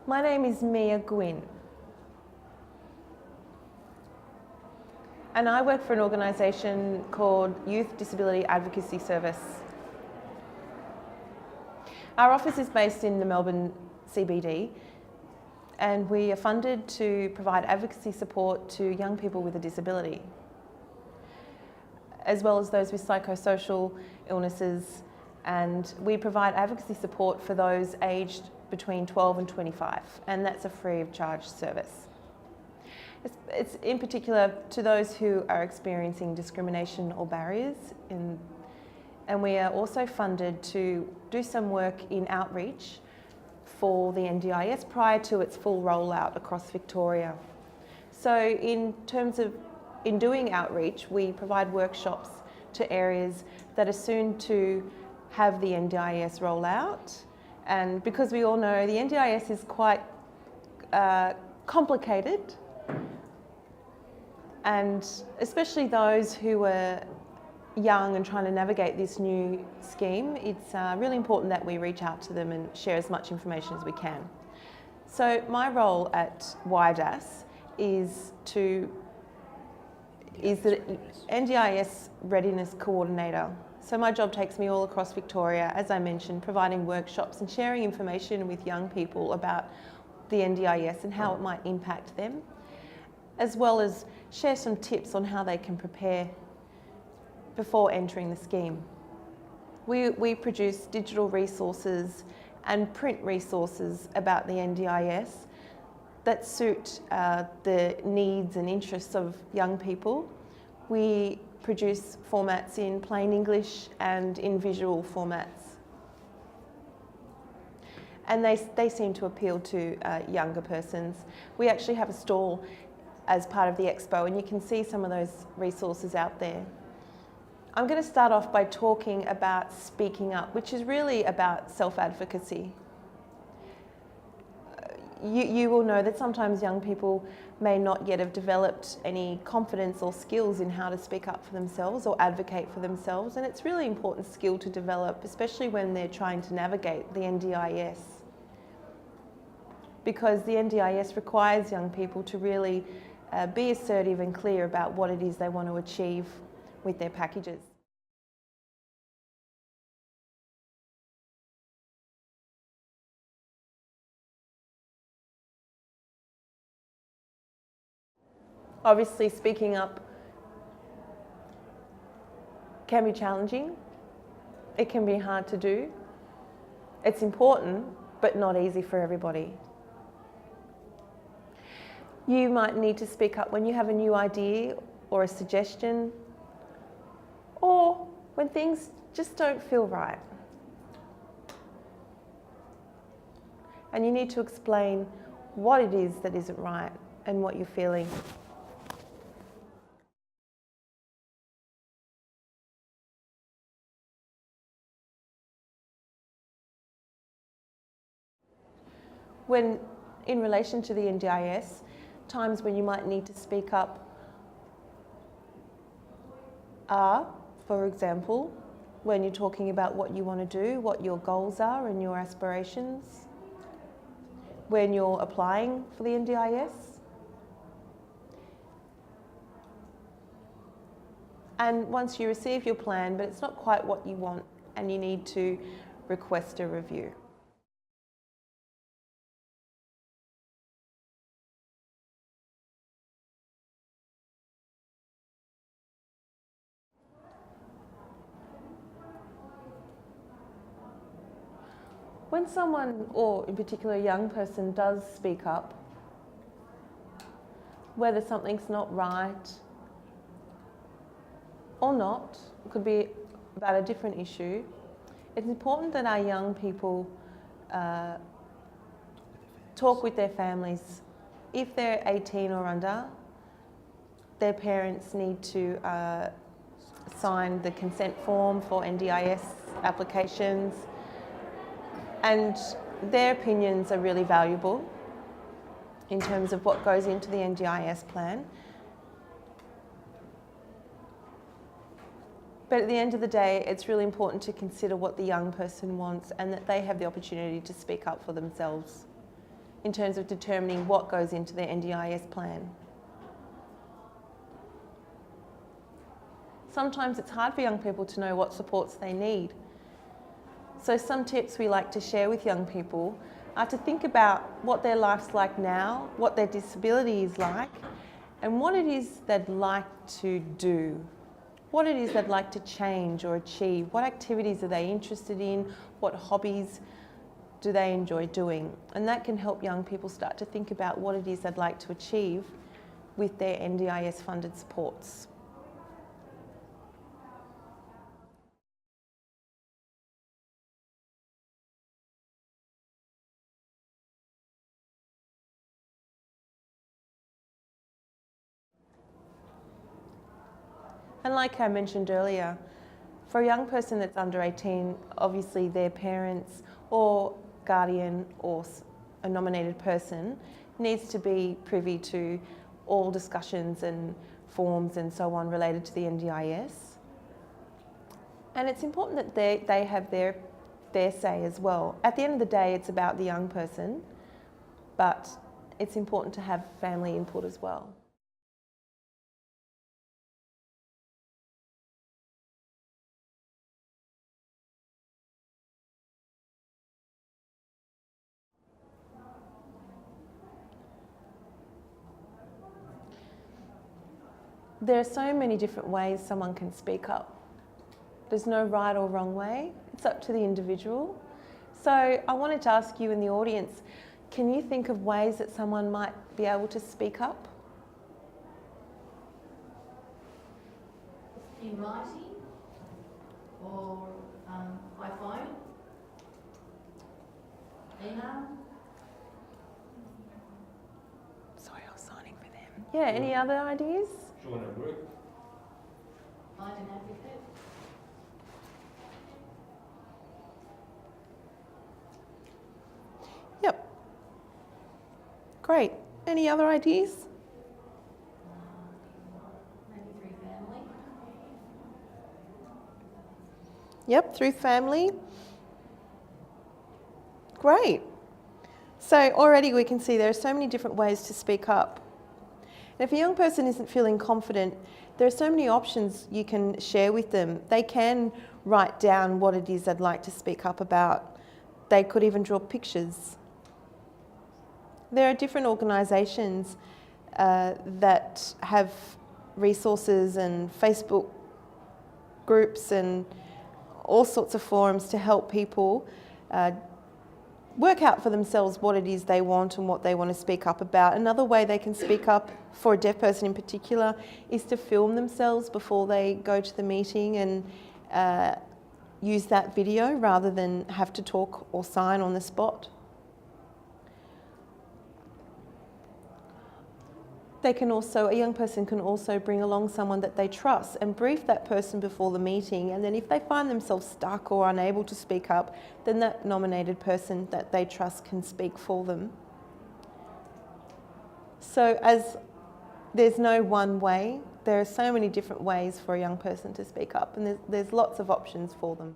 My name is Mia Gwynn, and I work for an organisation called Youth Disability Advocacy Service. Our office is based in the Melbourne CBD, and we are funded to provide advocacy support to young people with a disability, as well as those with psychosocial illnesses, and we provide advocacy support for those aged between 12 and 25, and that's a free of charge service. It's in particular to those who are experiencing discrimination or barriers, and we are also funded to do some work in outreach for the NDIS prior to its full rollout across Victoria. So in doing outreach, we provide workshops to areas that are soon to have the NDIS roll out. And because we all know the NDIS is quite complicated, and especially those who are young and trying to navigate this new scheme, it's really important that we reach out to them and share as much information as we can. So my role at YDAS is the NDIS Readiness Coordinator. So my job takes me all across Victoria, as I mentioned, providing workshops and sharing information with young people about the NDIS and how it might impact them, as well as share some tips on how they can prepare before entering the scheme. We produce digital resources and print resources about the NDIS that suit the needs and interests of young people. We produce formats in plain English and in visual formats. And they seem to appeal to younger persons. We actually have a stall as part of the expo, and you can see some of those resources out there. I'm going to start off by talking about speaking up, which is really about self-advocacy. You will know that sometimes young people may not yet have developed any confidence or skills in how to speak up for themselves or advocate for themselves, and it's really important skill to develop, especially when they're trying to navigate the NDIS. Because the NDIS requires young people to really be assertive and clear about what it is they want to achieve with their packages. Obviously, speaking up can be challenging. It can be hard to do. It's important, but not easy for everybody. You might need to speak up when you have a new idea or a suggestion, or when things just don't feel right. And you need to explain what it is that isn't right and what you're feeling. When, in relation to the NDIS, times when you might need to speak up are, for example, when you're talking about what you want to do, what your goals are and your aspirations, when you're applying for the NDIS, and once you receive your plan but it's not quite what you want and you need to request a review. When someone, or in particular a young person, does speak up, whether something's not right or not, it could be about a different issue, it's important that our young people talk with their families. If they're 18 or under, their parents need to sign the consent form for NDIS applications, and their opinions are really valuable in terms of what goes into the NDIS plan. But at the end of the day, it's really important to consider what the young person wants and that they have the opportunity to speak up for themselves. in terms of determining what goes into their NDIS plan. Sometimes it's hard for young people to know what supports they need. So some tips we like to share with young people are to think about what their life's like now, what their disability is like, and what it is they'd like to do. What it is they'd like to change or achieve. What activities are they interested in? What hobbies do they enjoy doing? And that can help young people start to think about what it is they'd like to achieve with their NDIS funded supports. And like I mentioned earlier, for a young person that's under 18, obviously their parents or guardian or a nominated person needs to be privy to all discussions and forms and so on related to the NDIS. And it's important that they have their say as well. At the end of the day, it's about the young person, but it's important to have family input as well. There are so many different ways someone can speak up. There's no right or wrong way. It's up to the individual. So I wanted to ask you in the audience, can you think of ways that someone might be able to speak up? In writing or by phone, email. Sorry, I was signing for them. Yeah, any other ideas? Join a group. Find an advocate. Yep. Great. Any other ideas? Maybe through family. Yep, through family. Great. So already we can see there are so many different ways to speak up. And if a young person isn't feeling confident, there are so many options you can share with them. They can write down what it is they'd like to speak up about. They could even draw pictures. There are different organisations that have resources and Facebook groups and all sorts of forums to help people work out for themselves what it is they want and what they want to speak up about. Another way they can speak up, for a deaf person in particular, is to film themselves before they go to the meeting and use that video rather than have to talk or sign on the spot. They can also, a young person can also bring along someone that they trust and brief that person before the meeting, and then if they find themselves stuck or unable to speak up, then that nominated person that they trust can speak for them. So as there's no one way, there are so many different ways for a young person to speak up, and there's lots of options for them.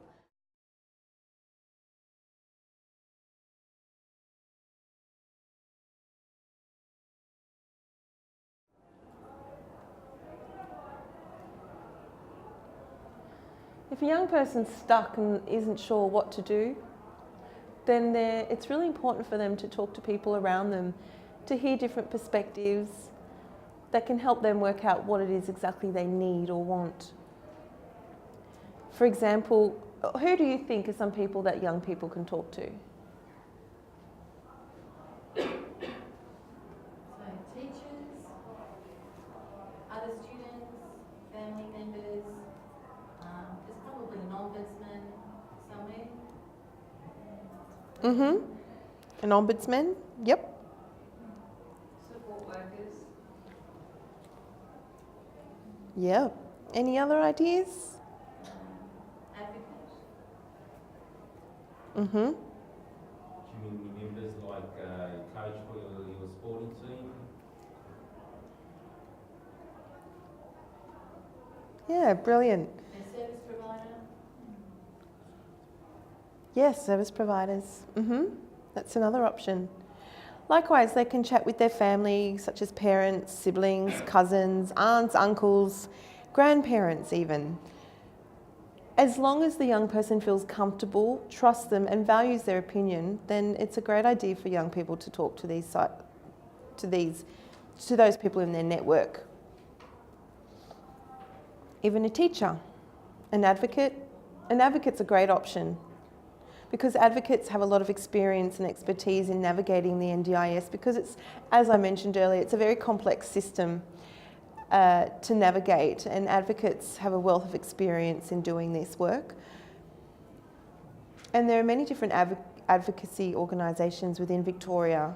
If a young person's stuck and isn't sure what to do, then it's really important for them to talk to people around them, to hear different perspectives that can help them work out what it is exactly they need or want. For example, who do you think are some people that young people can talk to? So teachers, other students, family members, there's probably an ombudsman somewhere. An ombudsman? Yep. Support workers. Yeah. Any other ideas? Advocate. Community members like a coach for your sporting team. Yeah, brilliant. A service provider. Yes, service providers. That's another option. Likewise, they can chat with their family, such as parents, siblings, cousins, aunts, uncles, grandparents even. As long as the young person feels comfortable, trusts them and values their opinion, then it's a great idea for young people to talk to those people in their network. Even a teacher, an advocate. An advocate's a great option because advocates have a lot of experience and expertise in navigating the NDIS because it's, as I mentioned earlier, it's a very complex system to navigate, and advocates have a wealth of experience in doing this work. And there are many different advocacy organisations within Victoria,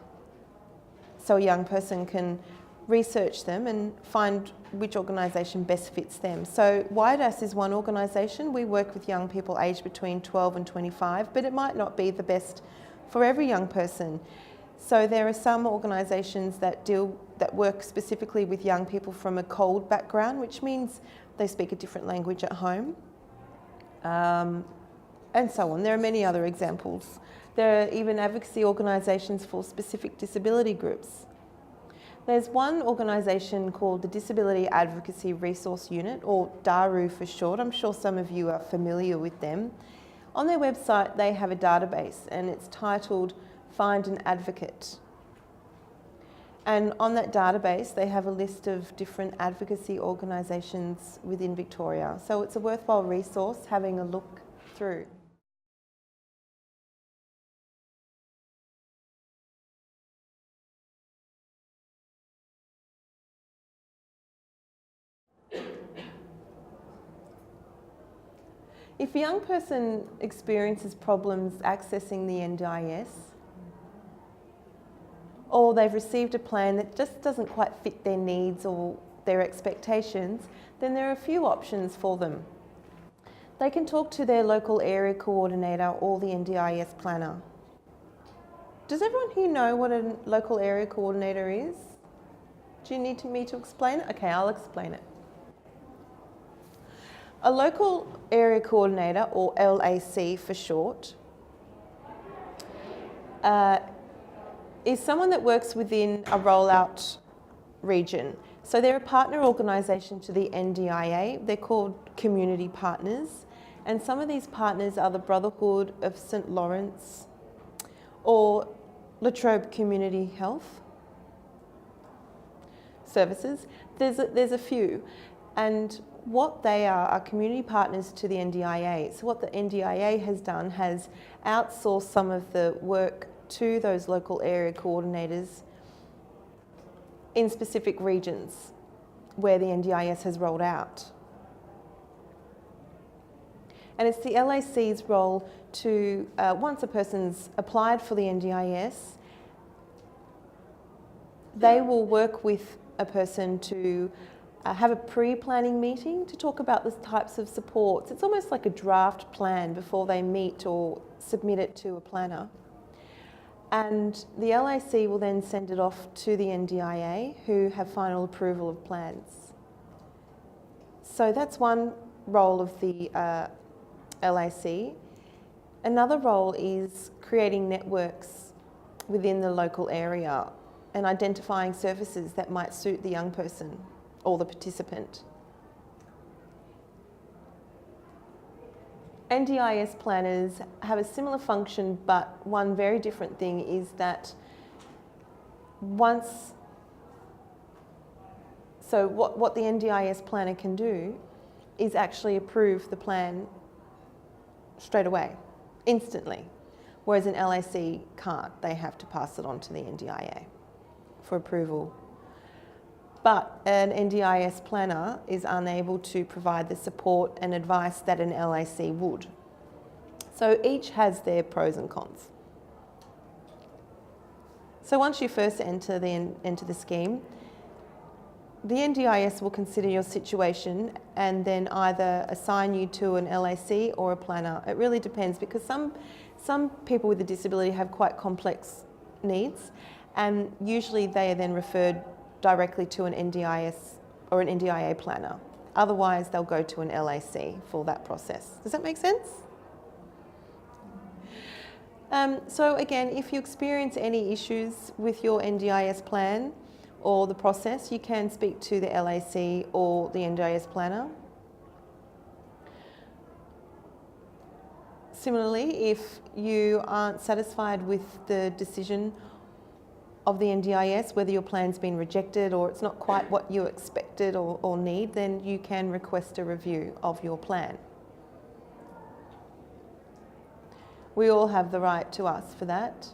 so a young person can research them and find which organisation best fits them. So WIDAS is one organisation. We work with young people aged between 12 and 25, but it might not be the best for every young person. So there are some organisations that work specifically with young people from a cold background, which means they speak a different language at home, and so on. There are many other examples. There are even advocacy organisations for specific disability groups. There's one organisation called the Disability Advocacy Resource Unit, or DARU for short. I'm sure some of you are familiar with them. On their website, they have a database and it's titled Find an Advocate. And on that database, they have a list of different advocacy organisations within Victoria. So it's a worthwhile resource having a look through. If a young person experiences problems accessing the NDIS, or they've received a plan that just doesn't quite fit their needs or their expectations, then there are a few options for them. They can talk to their local area coordinator or the NDIS planner. Does everyone here know what a local area coordinator is? Do you need me to explain it? Okay, I'll explain it. A local area coordinator, or LAC for short, is someone that works within a rollout region. So they're a partner organisation to the NDIA. They're called community partners. And some of these partners are the Brotherhood of St Lawrence or Latrobe Community Health Services. There's a few. And what they are community partners to the NDIA. So what the NDIA has done has outsourced some of the work to those local area coordinators in specific regions where the NDIS has rolled out. And it's the LAC's role to, once a person's applied for the NDIS, they will work with a person to have a pre-planning meeting to talk about the types of supports. It's almost like a draft plan before they meet or submit it to a planner. And the LAC will then send it off to the NDIA, who have final approval of plans. So that's one role of the LAC. Another role is creating networks within the local area and identifying services that might suit the young person or the participant. NDIS planners have a similar function, but one very different thing is that what the NDIS planner can do is actually approve the plan straight away, instantly, whereas an LAC can't. They have to pass it on to the NDIA for approval. But an NDIS planner is unable to provide the support and advice that an LAC would. So each has their pros and cons. So once you first enter the scheme, the NDIS will consider your situation and then either assign you to an LAC or a planner. It really depends, because some people with a disability have quite complex needs, and usually they are then referred directly to an NDIS or an NDIA planner. Otherwise, they'll go to an LAC for that process. Does that make sense? So again, if you experience any issues with your NDIS plan or the process, you can speak to the LAC or the NDIS planner. Similarly, if you aren't satisfied with the decision of the NDIS, whether your plan's been rejected or it's not quite what you expected or need, then you can request a review of your plan. We all have the right to ask for that.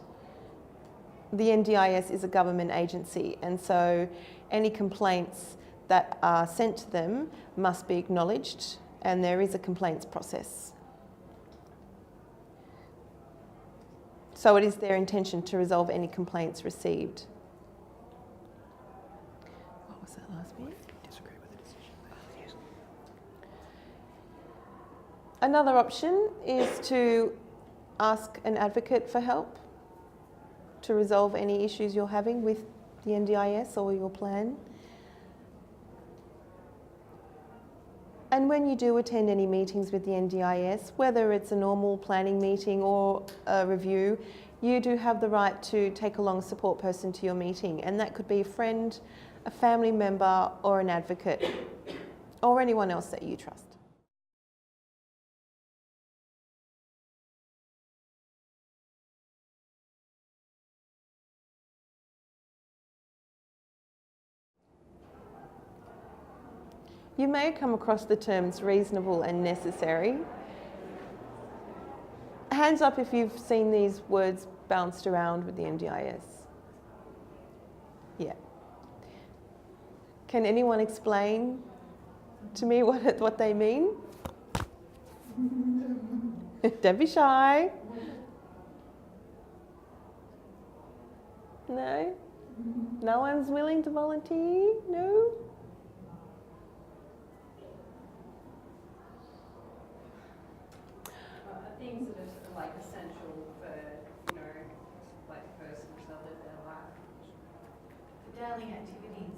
The NDIS is a government agency, and so any complaints that are sent to them must be acknowledged, and there is a complaints process. So it is their intention to resolve any complaints received. What was that last bit? Disagree with the decision. Yes. Another option is to ask an advocate for help to resolve any issues you're having with the NDIS or your plan. And when you do attend any meetings with the NDIS, whether it's a normal planning meeting or a review, you do have the right to take along a support person to your meeting, and that could be a friend, a family member, or an advocate, or anyone else that you trust. You may come across the terms reasonable and necessary. Hands up if you've seen these words bounced around with the NDIS. Yeah. Can anyone explain to me what they mean? Don't be shy. No? No one's willing to volunteer? No? Things that are like essential for, you know, like a person to live their life. For daily activities,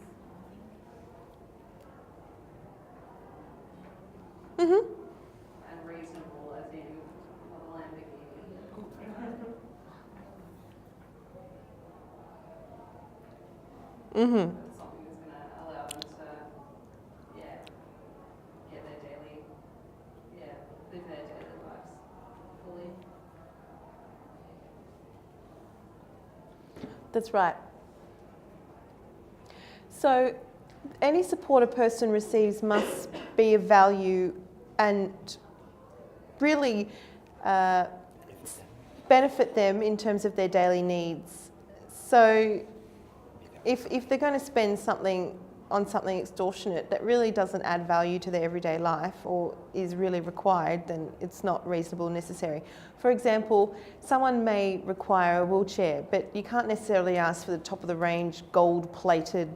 I think. And reasonable as in a Lamborghini. Mm-hmm. Something that's going to allow them to, get their daily, live their daily lives fully. That's right. So any support a person receives must be of value and really benefit them in terms of their daily needs. So if they're going to spend something on something extortionate that really doesn't add value to their everyday life or is really required, then it's not reasonable or necessary. For example, someone may require a wheelchair, but you can't necessarily ask for the top of the range, gold-plated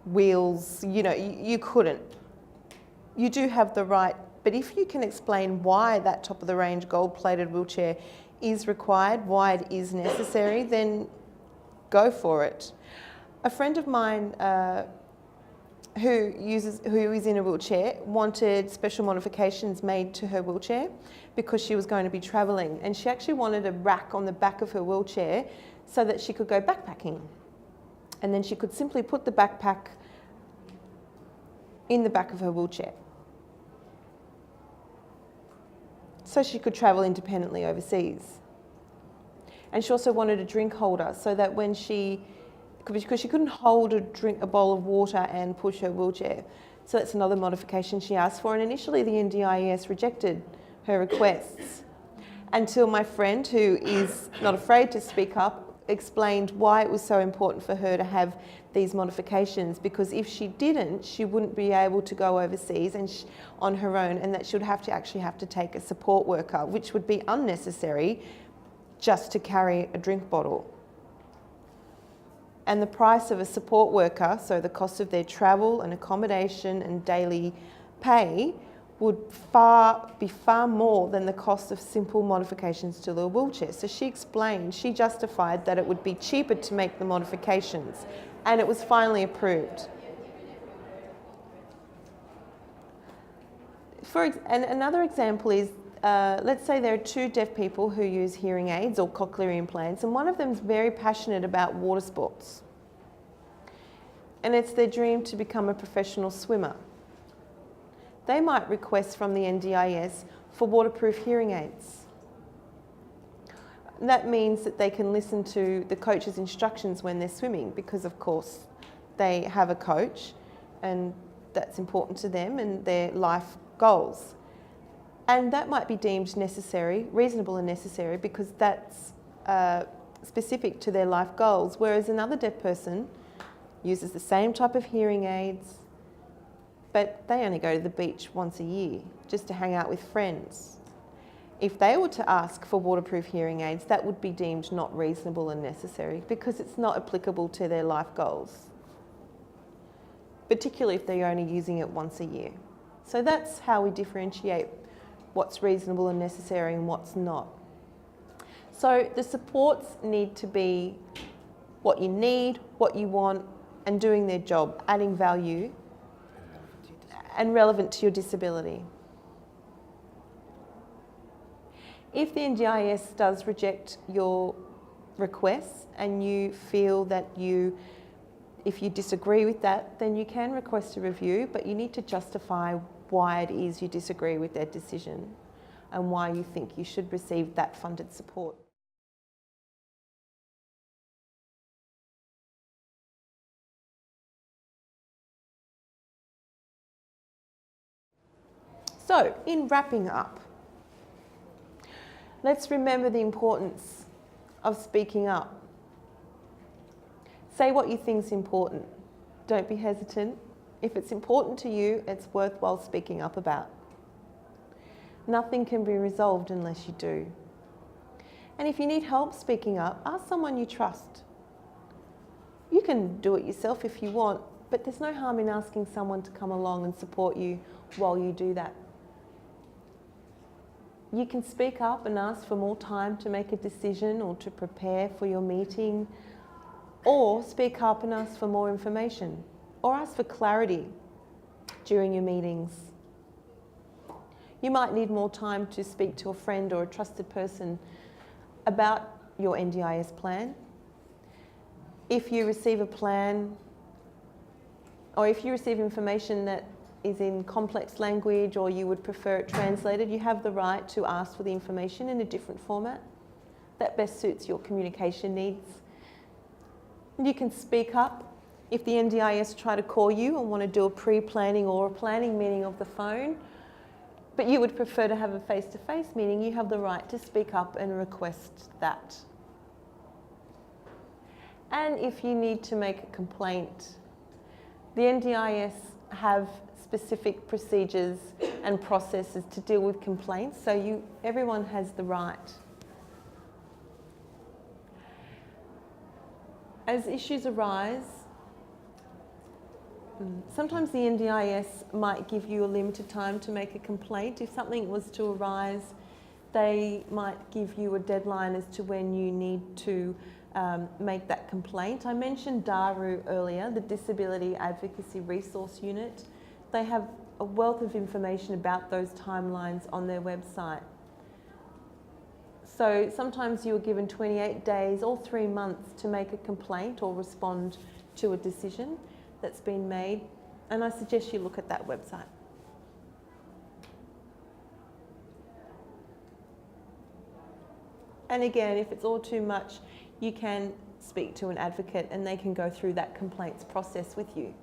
wheels. You know, you couldn't. You do have the right, but if you can explain why that top of the range, gold-plated wheelchair is required, why it is necessary, then go for it. A friend of mine who is in a wheelchair wanted special modifications made to her wheelchair because she was going to be travelling, and she actually wanted a rack on the back of her wheelchair so that she could go backpacking, and then she could simply put the backpack in the back of her wheelchair so she could travel independently overseas. And she also wanted a drink holder so that when because she couldn't hold a bowl of water and push her wheelchair. So that's another modification she asked for, and initially the NDIS rejected her requests until my friend, who is not afraid to speak up, explained why it was so important for her to have these modifications, because if she didn't, she wouldn't be able to go overseas and on her own, and that she would actually have to take a support worker, which would be unnecessary just to carry a drink bottle. And the price of a support worker, so the cost of their travel and accommodation and daily pay, would be far more than the cost of simple modifications to the wheelchair. So she justified that it would be cheaper to make the modifications, and it was finally approved. And another example is let's say there are two deaf people who use hearing aids or cochlear implants, and one of them is very passionate about water sports. And it's their dream to become a professional swimmer. They might request from the NDIS for waterproof hearing aids. That means that they can listen to the coach's instructions when they're swimming, because of course they have a coach and that's important to them and their life goals. And that might be deemed necessary, reasonable and necessary, because that's specific to their life goals, whereas another deaf person uses the same type of hearing aids, but they only go to the beach once a year just to hang out with friends. If they were to ask for waterproof hearing aids, that would be deemed not reasonable and necessary because it's not applicable to their life goals, particularly if they're only using it once a year. So that's how we differentiate what's reasonable and necessary and what's not. So the supports need to be what you need, what you want, and doing their job, adding value and relevant to your disability. If the NDIS does reject your requests and you feel that if you disagree with that, then you can request a review, but you need to justify why it is you disagree with their decision and why you think you should receive that funded support. So, in wrapping up, let's remember the importance of speaking up. Say what you think is important. Don't be hesitant. If it's important to you, it's worthwhile speaking up about. Nothing can be resolved unless you do. And if you need help speaking up, ask someone you trust. You can do it yourself if you want, but there's no harm in asking someone to come along and support you while you do that. You can speak up and ask for more time to make a decision or to prepare for your meeting, or speak up and ask for more information, or ask for clarity during your meetings. You might need more time to speak to a friend or a trusted person about your NDIS plan. If you receive a plan, or if you receive information that is in complex language or you would prefer it translated, you have the right to ask for the information in a different format that best suits your communication needs. You can speak up if the NDIS try to call you and want to do a pre-planning or a planning meeting of the phone, but you would prefer to have a face-to-face meeting, you have the right to speak up and request that. And if you need to make a complaint, the NDIS have specific procedures and processes to deal with complaints, so everyone has the right. As issues arise, sometimes the NDIS might give you a limited time to make a complaint. If something was to arise, they might give you a deadline as to when you need to make that complaint. I mentioned DARU earlier, the Disability Advocacy Resource Unit. They have a wealth of information about those timelines on their website. So sometimes you're given 28 days or 3 months to make a complaint or respond to a decision that's been made, and I suggest you look at that website. And again, if it's all too much, you can speak to an advocate and they can go through that complaints process with you.